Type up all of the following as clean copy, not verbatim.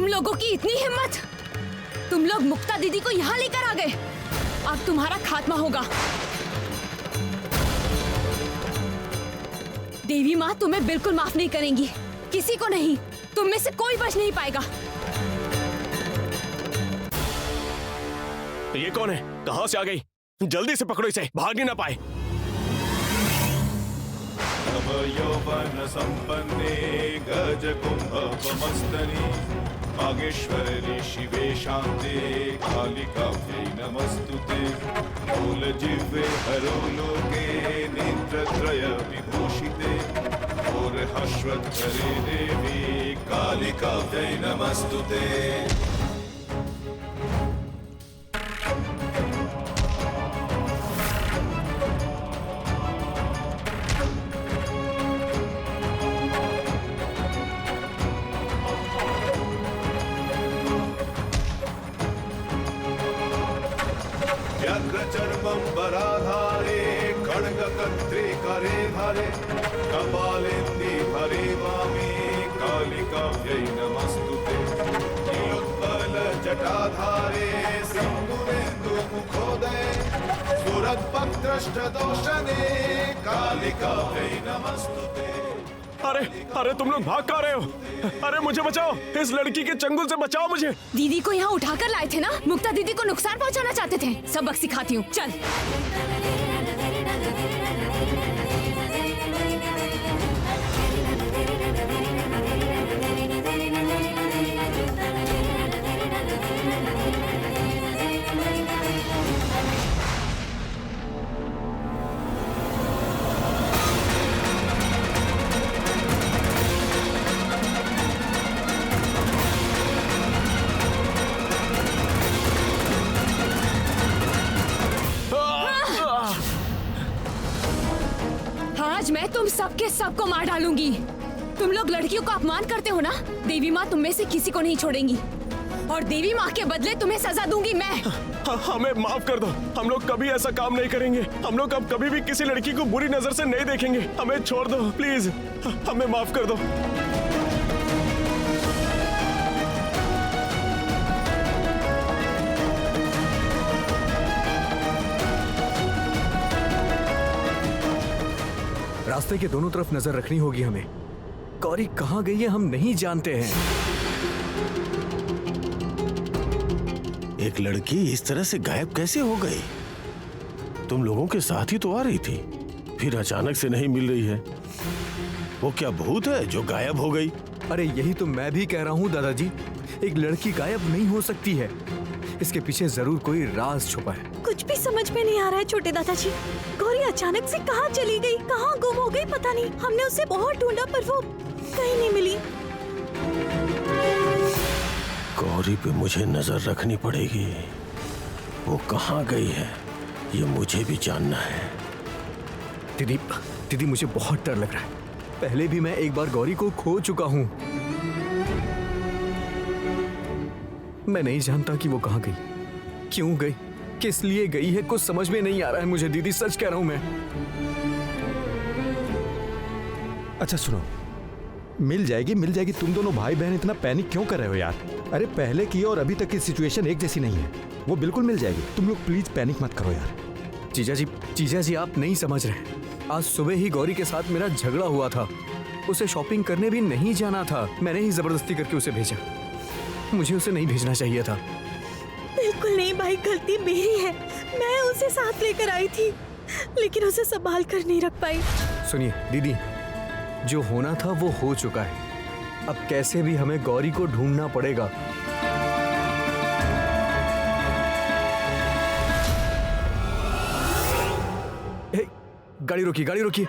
तुम लोगों की इतनी हिम्मत! तुम लोग मुक्ता दीदी को यहाँ लेकर आ गए। अब तुम्हारा खात्मा होगा। देवी माँ तुम्हें बिल्कुल माफ नहीं करेंगी, किसी को नहीं। तुम में से कोई बच नहीं पाएगा। ये कौन है? कहां से आ गई? जल्दी से पकड़ो इसे, भाग ही ना पाए। यौवन संपन्ने गज कुंभमस्तनी बागेश्वरी शिवे शांते कालिकाभ्यै नमस्तुते। मूलजिह्वे हरोलोके नेत्रत्रय विभूषिते घोरहश्वत्करे देवी कालिकाभ्यै नमस्तुते। व्याघ्रचर्मम्बराधारे खड्गकर्त्रे करे धारे कपालेन्दि हरे वामे कालिकाभ्यै नमस्तुते। नीलोत्पलजटाधारे सिन्दूरेन्दुमुखोदये स्फुरद्वक्त्रष्टदोषणे कालिकाभ्यै नमस्तुते। अरे अरे तुम लोग भाग कहाँ रहे हो? अरे मुझे बचाओ, इस लड़की के चंगुल से बचाओ मुझे। दीदी को यहाँ उठाकर लाए थे ना? मुक्ता दीदी को नुकसान पहुँचाना चाहते थे। सबक सिखाती हूँ, चल। आज मैं तुम सबके सबको मार डालूंगी। तुम लोग लड़कियों का अपमान करते हो ना? देवी माँ तुम में से किसी को नहीं छोड़ेंगी और देवी माँ के बदले तुम्हें सजा दूंगी मैं। हमें माफ कर दो, हम लोग कभी ऐसा काम नहीं करेंगे। हम लोग अब कभी भी किसी लड़की को बुरी नजर से नहीं देखेंगे। हमें छोड़ दो प्लीज, हमें माफ कर दो। रास्ते के दोनों तरफ नजर रखनी होगी हमें। गौरी कहाँ गई है हम नहीं जानते हैं। एक लड़की इस तरह से गायब कैसे हो गई? तुम लोगों के साथ ही तो आ रही थी, फिर अचानक से नहीं मिल रही है। वो क्या भूत है जो गायब हो गई? अरे यही तो मैं भी कह रहा हूँ दादाजी, एक लड़की गायब नहीं हो सकती है। इसके पीछे जरूर कोई राज छुपा है। कुछ भी समझ में नहीं आ रहा है छोटे दादाजी। गौरी अचानक से कहाँ चली गई, कहाँ गुम हो गई पता नहीं। हमने उसे बहुत ढूंढा पर वो कहीं नहीं मिली। गौरी पे मुझे नजर रखनी पड़ेगी। वो कहाँ गई है ये मुझे भी जानना है। दीदी दीदी मुझे बहुत डर लग रहा है। पहले भी मैं एक बार गौरी को खो चुका हूँ। मैं नहीं जानता कि वो कहाँ गई, क्यों गई, किस लिए गई है, कुछ समझ में नहीं आ रहा है मुझे। दीदी सच कह रहा हूं मैं। अच्छा सुनो, मिल जाएगी। तुम दोनों भाई बहन इतना पैनिक क्यों कर रहे हो यार? अरे पहले की और अभी तक की सिचुएशन एक जैसी नहीं है। वो बिल्कुल मिल जाएगी, तुम लोग प्लीज पैनिक मत करो यार। जीजा जी आप नहीं समझ रहे। आज सुबह ही गौरी के साथ मेरा झगड़ा हुआ था। उसे शॉपिंग करने भी नहीं जाना था, मैंने ही जबरदस्ती करके उसे भेजा। मुझे उसे नहीं भेजना चाहिए था। बिल्कुल नहीं भाई, गलती मेरी है। मैं उसे साथ लेकर आई थी लेकिन उसे संभाल कर नहीं रख पाई। सुनिए दीदी, जो होना था वो हो चुका है। अब कैसे भी हमें गौरी को ढूंढना पड़ेगा। गाड़ी रोकिए।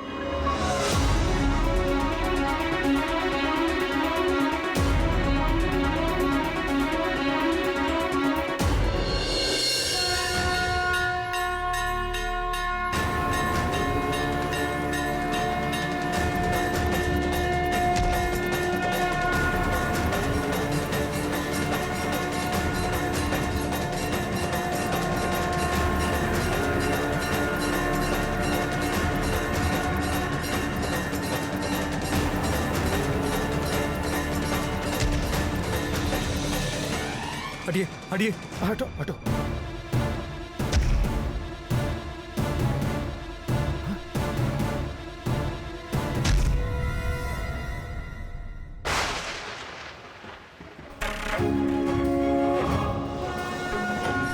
हटिए। हटो हटो।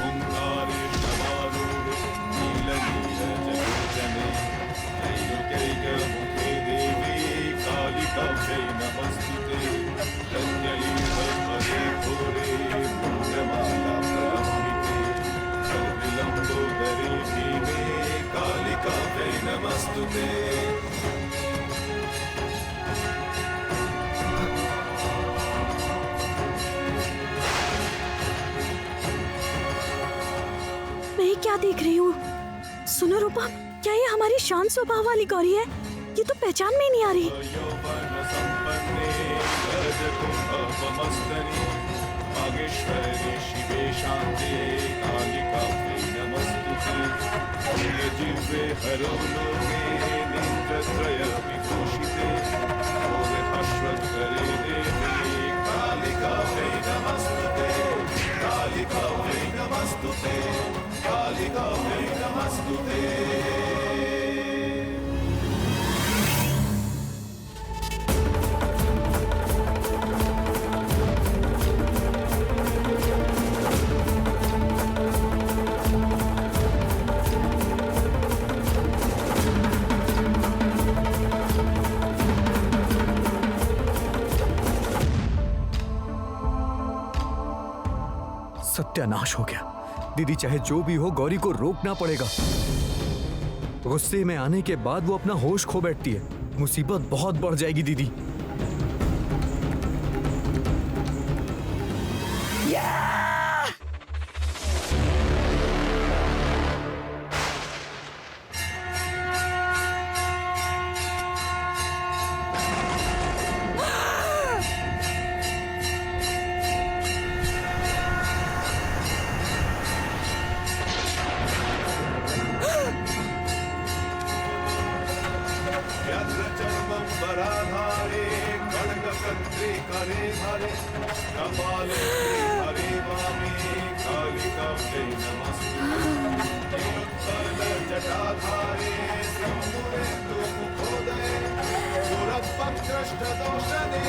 ओंकारे शवारूढे नीलनीरजलोचने त्रैलोक्यैकमुखे देवी कालिकाब्जै नमस्तुते रत्नलीलपदे घोरे मुण्डमाला प्रलम्बिते सर्वविलम्बोदरे भीमे कालिकाब्जै नमस्तुते। मैं क्या देख रही हूँ? सुनो रूपा, क्या ये हमारी शांत स्वभाव वाली गौरी है? ये तो पहचान में ही नहीं आ रही। यौवनसम्पन्ने रजकुम्भमस्तनि नागेश्वरे शिवे शान्ते कालिकाब्जै नमस्तुते। जिह्वे हरोलोके नेत्रत्रयविभूषिते घोरहश्वत्करे देवी कालिकाब्जै नमस्तुते। कालिकाब्जै नमस्तुते। कालिकाब्जै नमस्तुते। सत्यानाश हो गया। दीदी चाहे जो भी हो, गौरी को रोकना पड़ेगा। गुस्से में आने के बाद वो अपना होश खो बैठती है। मुसीबत बहुत बढ़ जाएगी दीदी। व्यग्रचर्मम्बराधारे खड्गकर्त्रे करे धारे कपाले हरे वामे कालिकाब्जै नमस्तुते। जटाधारे सिंदूरेन्दुमुखोदये सुरद्भक्त्रष्टदोषने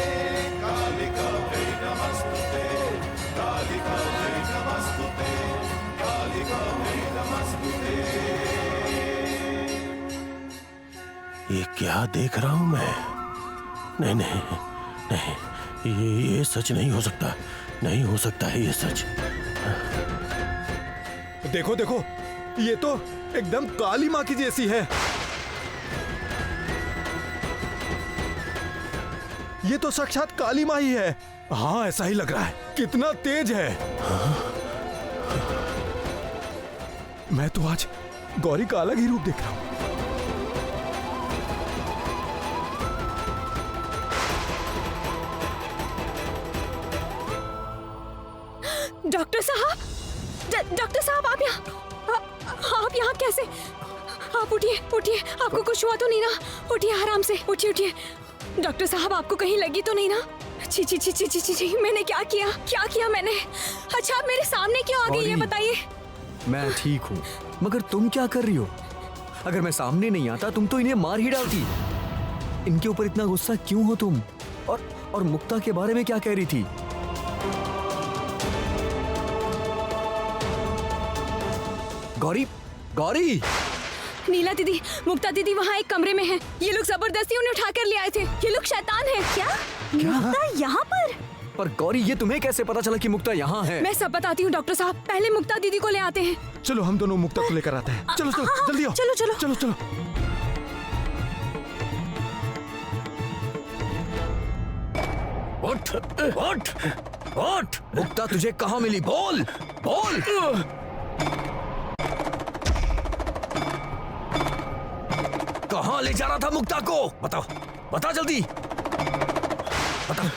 कालिकाब्जै नमस्तुते। कालिकाब्जै नमस्तुते। कालिकाब्जै नमस्तुते। ये क्या देख रहा हूं मैं? नहीं नहीं नहीं, ये सच नहीं हो सकता। नहीं हो सकता है ये सच। देखो देखो, ये तो एकदम काली माँ की जैसी है। ये तो साक्षात काली माँ ही है। हाँ, ऐसा ही लग रहा है। कितना तेज है। मैं तो आज गौरी का अलग ही रूप देख रहा हूं। डॉक्टर साहब, डॉक्टर साहब, आप यहाँ कैसे? आप उठिए उठिए, आपको कुछ हुआ तो नहीं ना? उठिए आराम से, उठिए उठिए। डॉक्टर साहब, आपको कहीं लगी तो नहीं ना? छी छी छी छी छी छी छी, मैंने क्या किया मैंने? अच्छा, आप मेरे सामने क्यों आ गई, ये बताइए। मैं ठीक हूँ, मगर तुम क्या कर रही हो? अगर मैं सामने नहीं आता तुम तो इन्हें मार ही डालती। इनके ऊपर इतना गुस्सा क्यों हो तुम? और मुक्ता के बारे में क्या कह रही थी? गौरी, गौरी! नीला दीदी, मुक्ता दीदी वहाँ एक कमरे में है। ये लोग जबरदस्ती उन्हें उठा कर ले आए थे। ये लोग शैतान हैं। क्या? मुक्ता यहाँ पर? पर गौरी, ये तुम्हें कैसे पता चला कि मुक्ता यहाँ है? मैं सब बताती हूँ डॉक्टर साहब। पहले मुक्ता दीदी को ले आते हैं। चलो हम दोनों मुक्ता को लेकर आते हैं। चलो चलो जल्दी आओ। चलो चलो चलो चलो। उठ, उठ, उठ! मुक्ता तुझे कहाँ मिली? बोल, बोल! कहाँ ले जा रहा था मुक्ता को? बताओ, बता जल्दी। बता,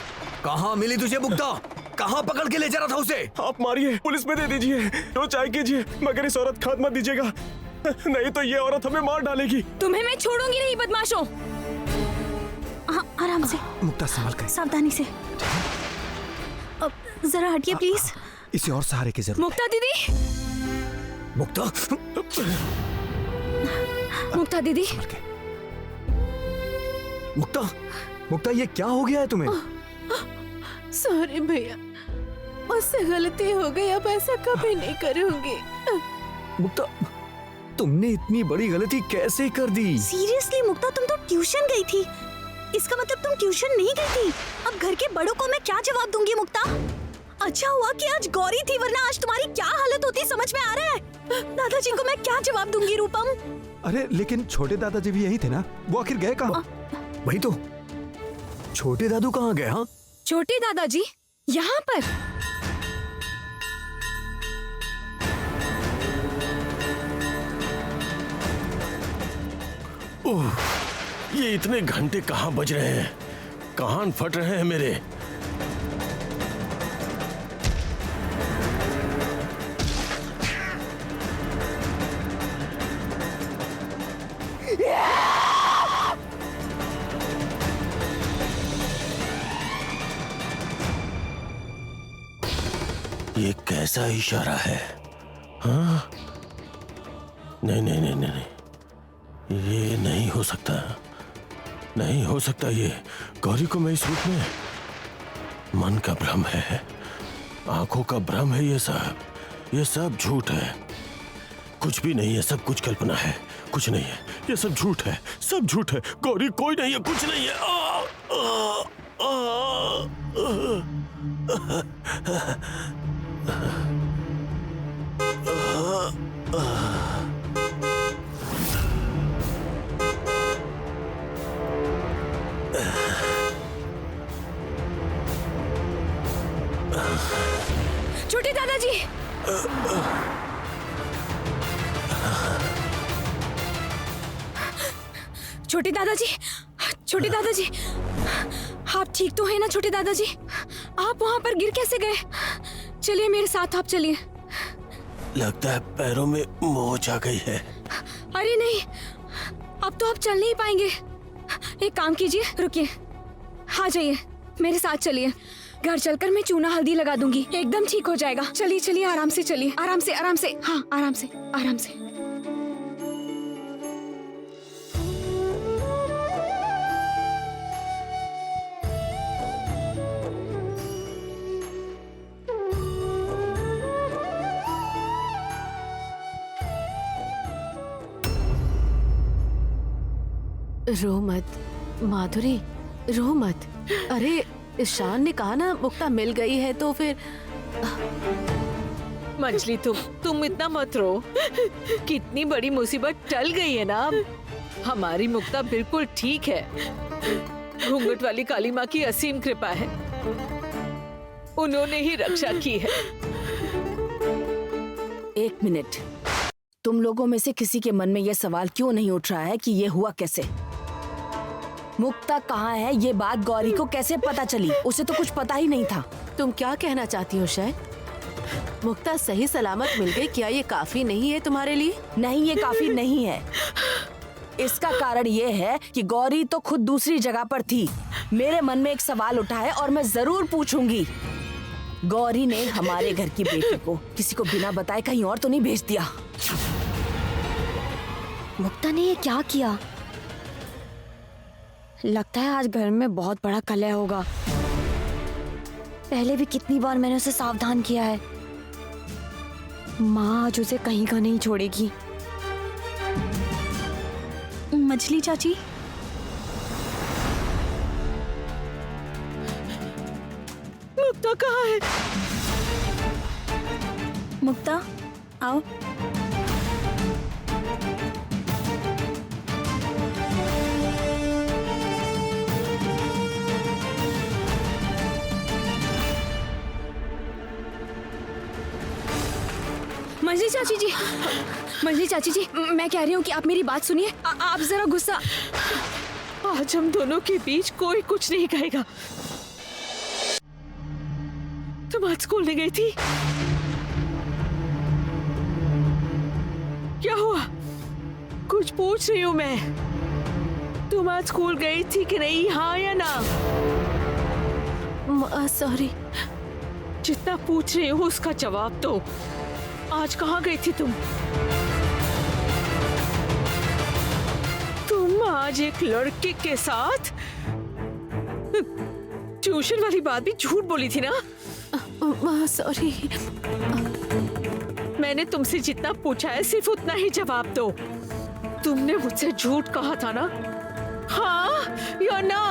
कहाँ मिली तुझे मुक्ता? कहाँ पकड़ के ले जा रहा था उसे? आप मारिए, पुलिस में दे दीजिए, जो चाहे कीजिए, मगर इस औरत खाद मत दीजिएगा, नहीं तो ये औरत हमें मार डालेगी। तुम्हें मैं छोड़ूंगी नहीं बदमाशों। आराम से, मुक्ता संभल कर। सावधानी से। अब जरा हटिए प्लीज। इसे और सहारे की जरूरत मुक्ता दीदी, मुक्ता, मुक्ता दीदी, है। मुक्ता, मुक्ता ये क्या हो गया है तुम्हें? सॉरी भैया, मुझसे गलती हो गई, अब ऐसा कभी नहीं करूंगी। मुक्ता, तुमने इतनी बड़ी गलती कैसे कर दी? सीरियसली मुक्ता, तुम तो ट्यूशन गई थी। इसका मतलब तुम ट्यूशन नहीं गई थी। अब घर के बड़ों को मैं क्या जवाब दूंगी मुक्ता? अच्छा हुआ कि आज गौरी थी, वरना आज तुम्हारी क्या हालत होती समझ में आ रहा है? दादाजी को मैं क्या जवाब दूंगी रूपम? अरे लेकिन छोटे दादाजी भी यही थे ना, वो आखिर गए कहाँ? वही तो, छोटे दादू कहाँ गए? हाँ, छोटे दादाजी यहाँ पर? ओह, ये इतने घंटे कहाँ बज रहे हैं? कान फट रहे हैं मेरे। ये कैसा इशारा है? हाँ? नहीं नहीं नहीं नहीं नहीं, ये नहीं हो सकता, नहीं हो सकता। ये गौरी को मैं इस रूप में, मन का भ्रम है, आंखों का भ्रम है, ये सब झूठ है। कुछ भी नहीं है, सब कुछ कल्पना है, कुछ नहीं है, ये सब झूठ है, सब झूठ है। गौरी कोई नहीं है, कुछ नहीं है। छोटे दादाजी, छोटे दादाजी, छोटे दादाजी, आप ठीक तो हैं ना छोटे दादाजी? आप वहाँ पर गिर कैसे गए? चलिए मेरे साथ, आप चलिए। लगता है पैरों में मोच आ गई है। अरे नहीं, अब तो आप चल नहीं पाएंगे। एक काम कीजिए, रुकिए, आ जाइए, मेरे साथ चलिए। घर चलकर मैं चूना हल्दी लगा दूंगी, एकदम ठीक हो जाएगा। चलिए चलिए, आराम से चलिए, आराम से, आराम से, हाँ आराम से, आराम से। रो मत माधुरी, रो मत। अरे ईशान ने कहा ना मुक्ता मिल गई है, तो फिर मंजली तुम इतना मत रो। कितनी बड़ी मुसीबत टल गई है ना अब। हमारी मुक्ता बिल्कुल ठीक है। घूंघट वाली काली माँ की असीम कृपा है, उन्होंने ही रक्षा की है। एक मिनट, तुम लोगों में से किसी के मन में यह सवाल क्यों नहीं उठ रहा है कि ये हुआ कैसे? मुक्ता कहाँ है, ये बात गौरी को कैसे पता चली? उसे तो कुछ पता ही नहीं था। तुम क्या कहना चाहती हो शायद? मुक्ता सही सलामत मिल गई, क्या ये काफी नहीं है तुम्हारे लिए? नहीं, ये काफी नहीं है। इसका कारण ये है कि गौरी तो खुद दूसरी जगह पर थी। मेरे मन में एक सवाल उठा है और मैं जरूर पूछूंगी, गौरी ने हमारे घर की बेटी को किसी को बिना बताए कहीं और तो नहीं भेज दिया? मुक्ता ने ये क्या किया? लगता है आज घर में बहुत बड़ा कलह होगा। पहले भी कितनी बार मैंने उसे सावधान किया है। माँ आज उसे कहीं का नहीं छोड़ेगी। मछली चाची, मुक्ता कहाँ है? मुक्ता आओ। मंजली चाची जी, मंजली चाची जी, मैं कह रही हूँ कि आप मेरी बात सुनिए। आप जरा गुस्सा। आज हम दोनों के बीच कोई कुछ नहीं कहेगा। तुम आज स्कूल नहीं गई थी? क्या हुआ? कुछ पूछ रही हूँ मैं। तुम आज स्कूल गई थी कि नहीं, हाँ या ना? सॉरी, जितना पूछ रही हो उसका जवाब दो। आज कहाँ गई थी तुम? तुम आज एक लड़के के साथ ट्यूशन वाली बात भी झूठ बोली थी ना? सॉरी। मैंने तुमसे जितना पूछा है सिर्फ उतना ही जवाब दो। तुमने मुझसे झूठ कहा था ना? हाँ या ना?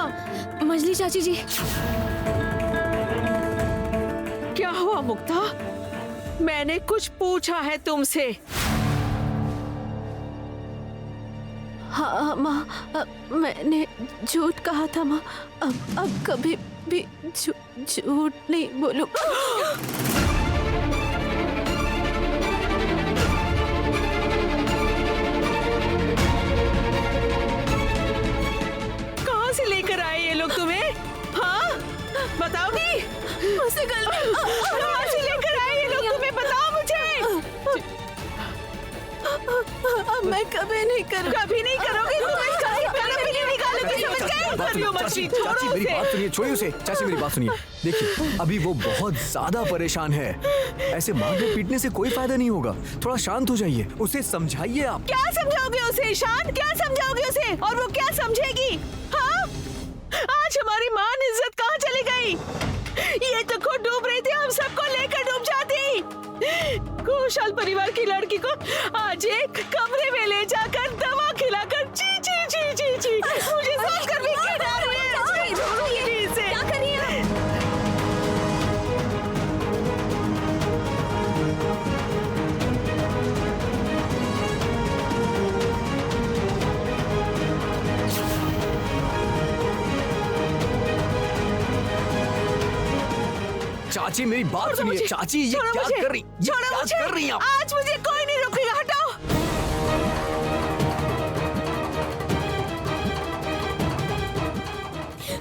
मंजली चाची जी, क्या हुआ मुक्ता? मैंने कुछ पूछा है तुमसे। हाँ माँ, मैंने झूठ कहा था माँ। अब कभी भी झूठ नहीं बोलूं। कहाँ से लेकर आए ये लोग तुम्हें? हाँ बताओगी? मुझसे गलती। कहाँ से लेकर आए ये लोग तुम्हें? बताओ मुझे। मैं कभी नहीं करूँ। कभी नहीं करोगी तुम इसका कभी नहीं निकालोगी, समझ गए? करियो मत, चाची छोड़ो चाची मेरी उसे। बात सुनिए, छोड़िए उसे। चाची मेरी बात सुनिए, देखिए अभी वो बहुत ज्यादा परेशान है। ऐसे मारने पीटने से कोई फायदा नहीं होगा। थोड़ा शांत हो जाइए, उसे समझाइए आप। क्या समझाओगे उसे ईशान? क्या समझाओगे उसे? और वो क्या समझेगी? हाँ आज हमारी मान इज्जत कहाँ चली गई? ये तो खुद डूब रही थी, हम सबको लेकर डूब जाती। खुशहाल परिवार की लड़की को आज एक कमरे में ले जाकर दवा खिलाकर ची ची ची ची ची मुझे सोचकर भी क्या डर रही है? क्या करिए आप? चाची मेरी बात सुनिए। चाची ये क्या कर रही? ये क्या कर रही हैं आप? आज मुझे कोई नहीं रोकेगा, हटाओ।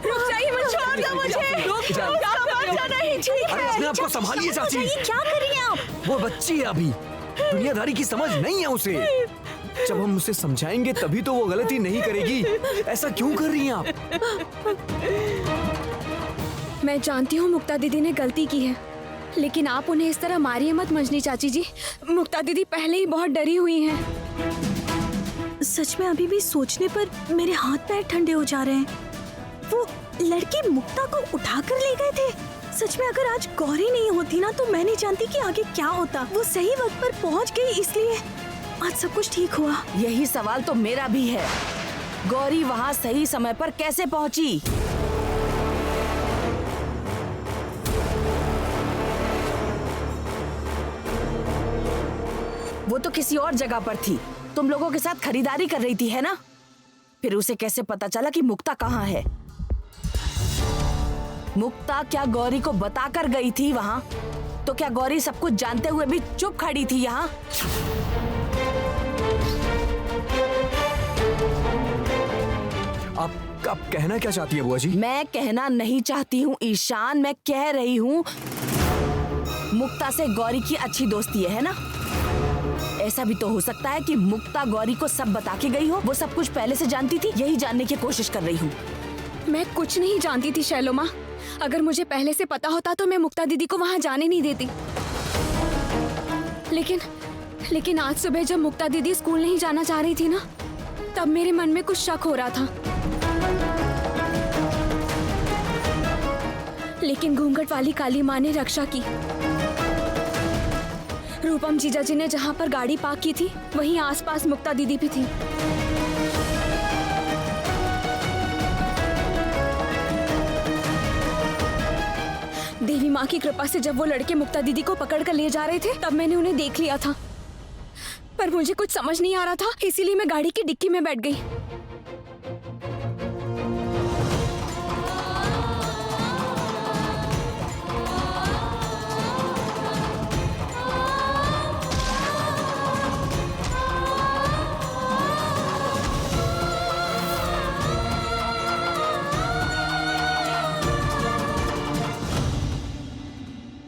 रुक जाइए, मत छोड़ दो मुझे। जाना ही ठीक अरे है। अपने आप को संभालिए चाची। ये क्या कर रही हैं आप? वो बच्ची है अभी, दुनियादारी की समझ नहीं है उसे। जब हम उसे समझाएंगे तभी तो वो गलती नहीं करेगी। ऐसा क्यों कर रही हैं आप? मैं जानती हूँ मुक्ता दीदी ने गलती की है, लेकिन आप उन्हें इस तरह मारिए मत मंजली चाची जी। मुक्ता दीदी पहले ही बहुत डरी हुई हैं। सच में अभी भी सोचने पर मेरे हाथ पैर ठंडे हो जा रहे हैं। वो लड़की मुक्ता को उठाकर ले गए थे। सच में अगर आज गौरी नहीं होती ना तो मैं नहीं जानती कि आगे क्या होता। वो सही वक्त पर पहुंच गई, इसलिए आज सब कुछ ठीक हुआ। यही सवाल तो मेरा भी है, गौरी वहाँ सही समय पर कैसे पहुँची? वो तो किसी और जगह पर थी, तुम लोगों के साथ खरीदारी कर रही थी, है ना? फिर उसे कैसे पता चला कि मुक्ता कहाँ है? मुक्ता क्या गौरी को बताकर गई थी वहाँ? तो क्या गौरी सब कुछ जानते हुए भी चुप खड़ी थी यहाँ? आप कहना क्या चाहती है बुआ जी? मैं कहना नहीं चाहती हूँ ईशान, मैं कह रही हूँ मुक्ता से गौरी की अच्छी दोस्ती है ना? ऐसा भी तो हो सकता है कि मुक्ता गौरी को सब बता के गई हो, वो सब कुछ पहले से जानती थी। यही जानने की कोशिश कर रही हूँ। मैं कुछ नहीं जानती थी शैलो माँ। अगर मुझे पहले से पता होता तो मैं मुक्ता दीदी को वहाँ जाने नहीं देती। लेकिन आज सुबह जब मुक्ता दीदी स्कूल नहीं जाना चाह रही थी ना, तब मेरे मन में कुछ शक हो रहा था। लेकिन घूंघट वाली काली माँ ने रक्षा की। रूपम जीजा जी ने जहाँ पर गाड़ी पार्क की थी वहीं आसपास मुक्ता दीदी भी थी। देवी माँ की कृपा से जब वो लड़के मुक्ता दीदी को पकड़ कर ले जा रहे थे तब मैंने उन्हें देख लिया था, पर मुझे कुछ समझ नहीं आ रहा था, इसीलिए मैं गाड़ी की डिक्की में बैठ गई।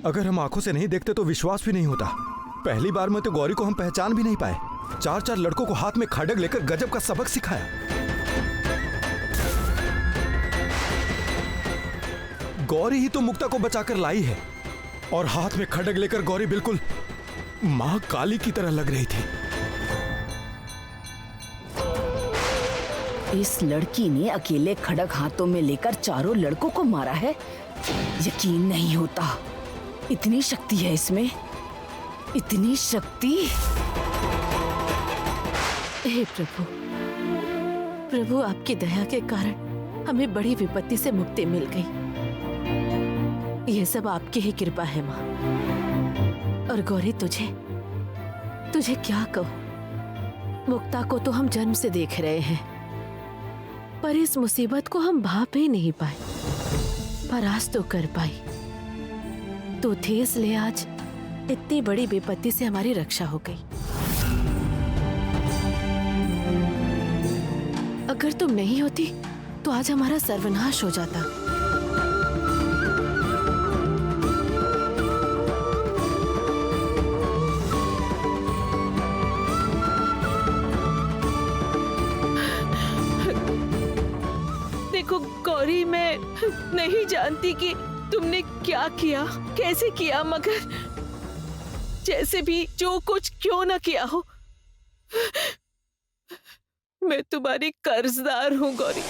अगर हम आंखों से नहीं देखते तो विश्वास भी नहीं होता। पहली बार में तो गौरी को हम पहचान भी नहीं पाए। 4-4 लड़कों को हाथ में खड़ग लेकर गजब का सबक सिखाया। गौरी ही तो मुक्ता को बचाकर लाई है। और हाथ में खड्ग लेकर गौरी बिल्कुल माँ काली की तरह लग रही थी। इस लड़की ने अकेले खड़ग हाथों में लेकर चारों लड़कों को मारा है। यकीन नहीं होता, इतनी शक्ति है इसमें, इतनी शक्ति। हे प्रभु, प्रभु आपकी दया के कारण हमें बड़ी विपत्ति से मुक्ति मिल गई। ये सब आपकी ही कृपा है माँ। और गौरी तुझे क्या कहूँ, मुक्ता को तो हम जन्म से देख रहे हैं, पर इस मुसीबत को हम भाप ही नहीं पाए, पर आज तो कर पाई। तो थे इसलिए आज इतनी बड़ी विपत्ति से हमारी रक्षा हो गई। अगर तुम नहीं होती तो आज हमारा सर्वनाश हो जाता। देखो गौरी, मैं नहीं जानती कि तुमने क्या किया, कैसे किया, मगर जैसे भी जो कुछ क्यों ना किया हो, मैं तुम्हारी कर्जदार हूँ गौरी।